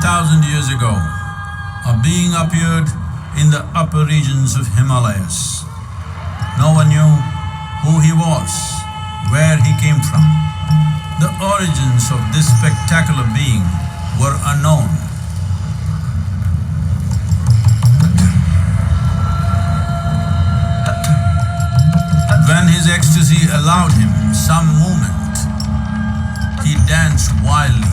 10,000 years ago, a being appeared in the upper regions of Himalayas. No one knew who he was, where he came from. The origins of this spectacular being were unknown. When his ecstasy allowed him some movement, he danced wildly.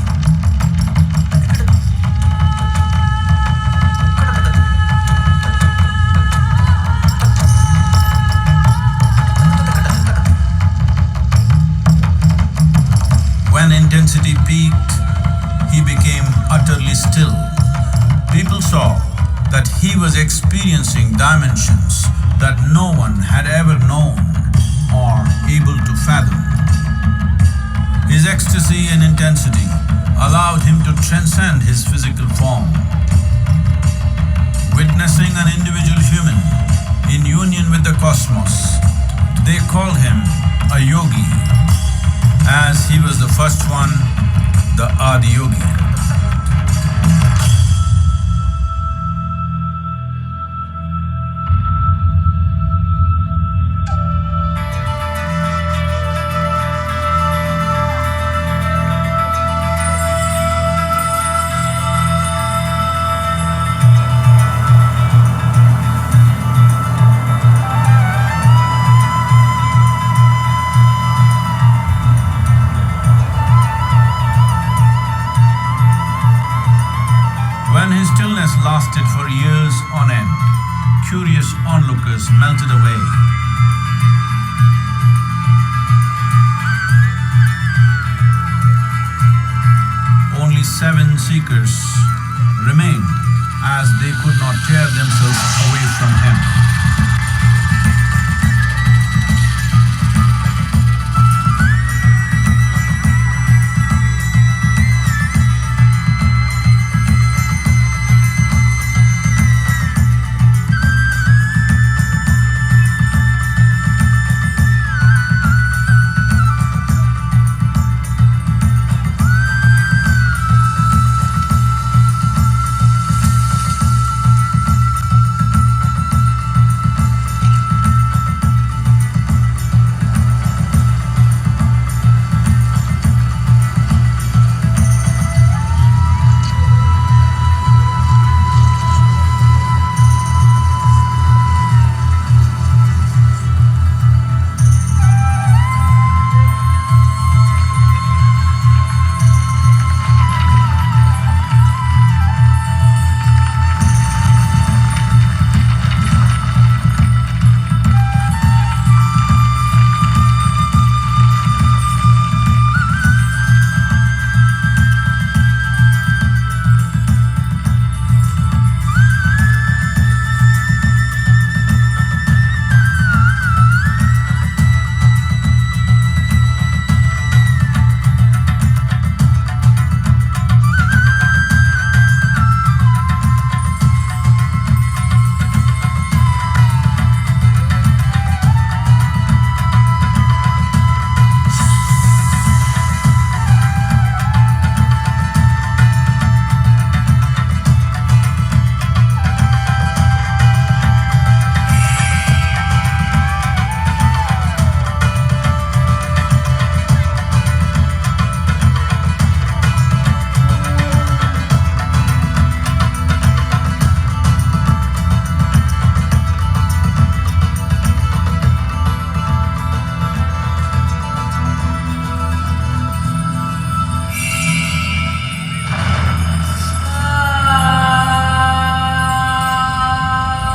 When intensity peaked, he became utterly still. People saw that he was experiencing dimensions that no one had ever known or able to fathom. His ecstasy and intensity allowed him to transcend his physical form. Witnessing an individual human in union with the cosmos, they called him a yogi, as he was the first one, the Adiyogi. When his stillness lasted for years on end, curious onlookers melted away. Only 7 seekers remained, as they could not tear themselves away from him.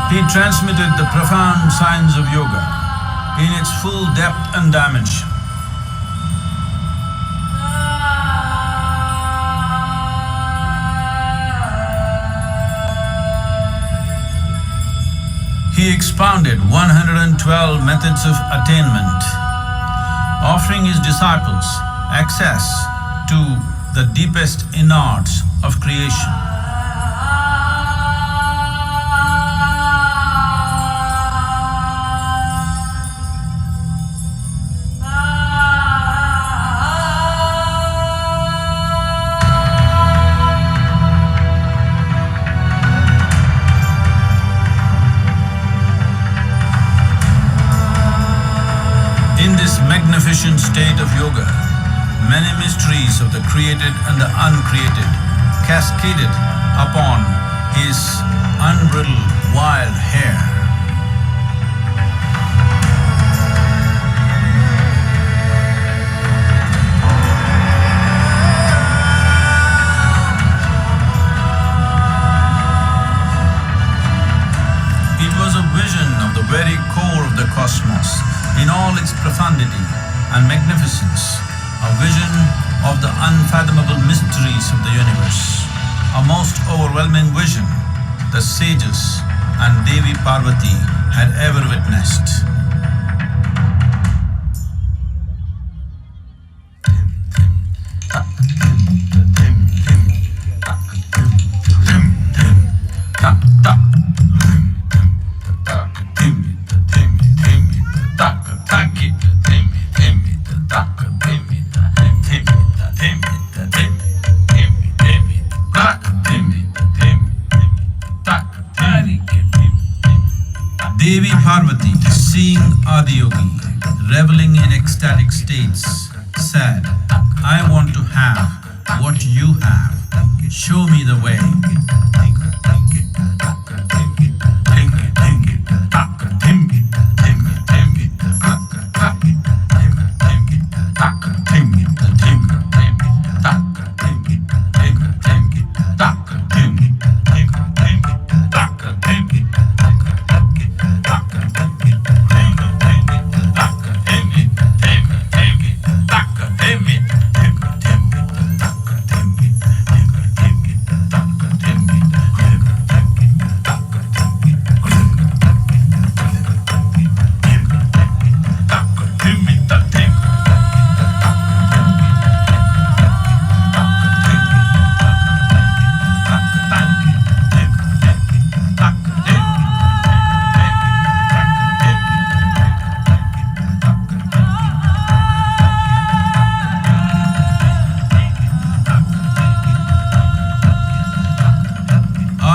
He transmitted the profound science of yoga in its full depth and dimension. He expounded 112 methods of attainment, offering his disciples access to the deepest innards of creation. magnificent state of yoga, many mysteries of the created and the uncreated cascaded upon his unbridled wild hair. It was a vision of the very core of the cosmos in all its profundity and magnificence, a vision of the unfathomable mysteries of the universe, a most overwhelming vision the sages and Devi Parvati had ever witnessed. Devi Parvati, seeing Adiyogi reveling in ecstatic states, said, "I want to have what you have. Show me the way."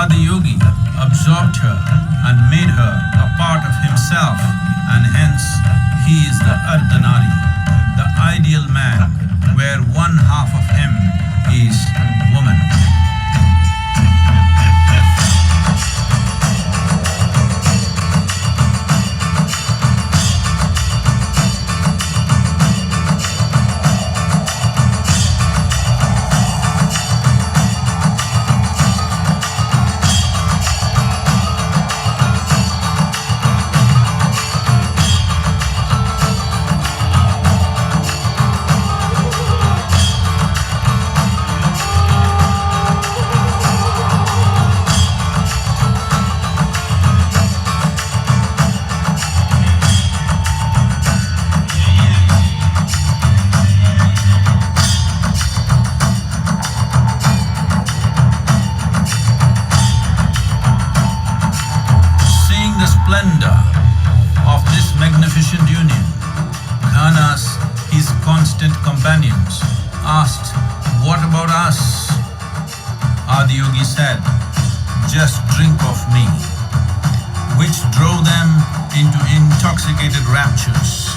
Adiyogi absorbed her and made her a part of himself, and hence he is the Ardhanari, the ideal man, where one half of him is woman. Splendor of this magnificent union, Ghanas, his constant companions, asked, "What about us?" Adiyogi said, "Just drink of me," which drove them into intoxicated raptures.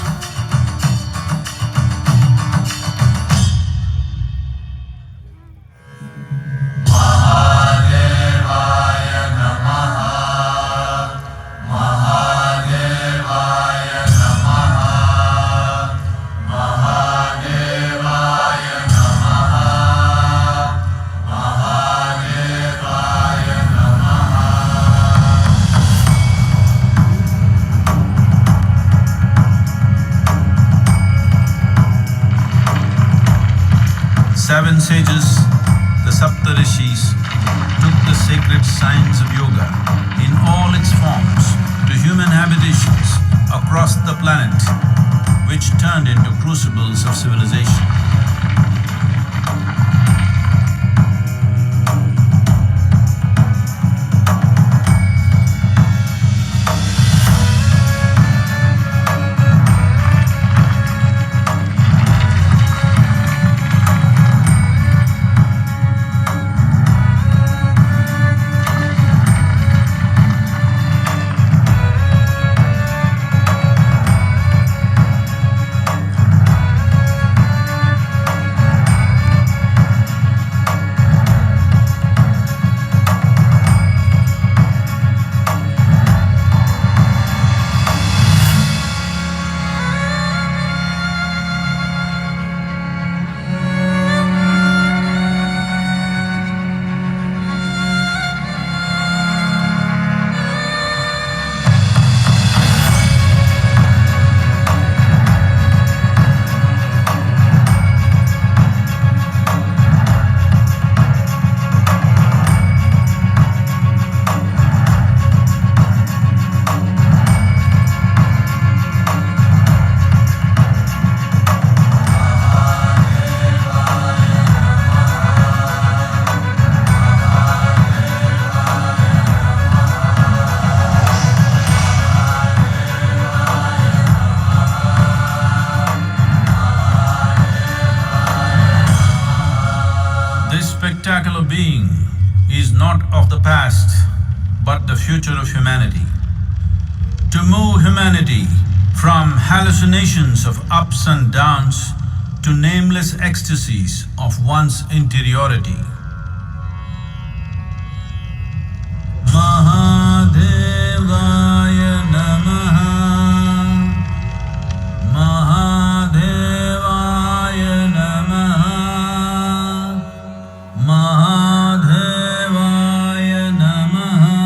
Seven sages, the Saptarishis, took the sacred science of yoga in all its forms to human habitations across the planet, which turned into crucibles of civilization. not of the past, but the future of humanity. To move humanity from hallucinations of ups and downs to nameless ecstasies of one's interiority. Mahadevaya Namaha, Mahadevaya Namaha, Mahadevaya Namaha.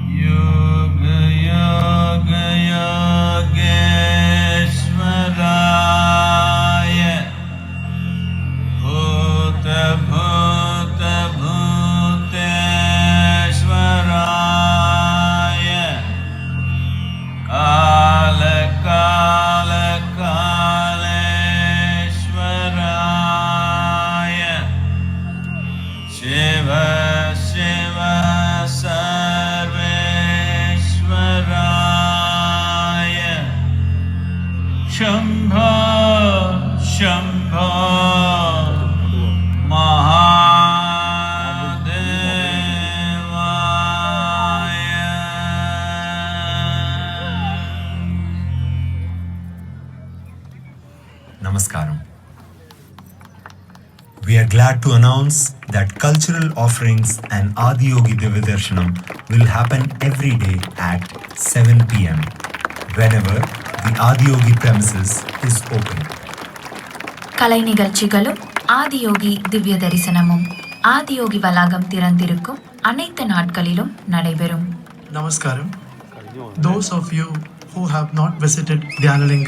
Yoga Yoga Yogeshwaraya, Bhuta Bhuta Bhuteshwaraya, Kala Kala Kaleshwaraya, Shiva Shiva Sarveshwaraya, Shambho Shambho Mahadevaya. Namaskaram. We are glad to announce that cultural offerings and Adiyogi Divyadarshanam will happen every day at 7 p.m. whenever the Adiyogi premises is open. கலை நிகழ்ச்சிகளும் ஆதியோகி திவ்ய தரிசனமும் ஆதியோகி வளாகம் திறந்திருக்கும் அனைத்து நாட்களிலும் நடைபெறும். Namaskaram. Those of you who have not visited Dhyanalinga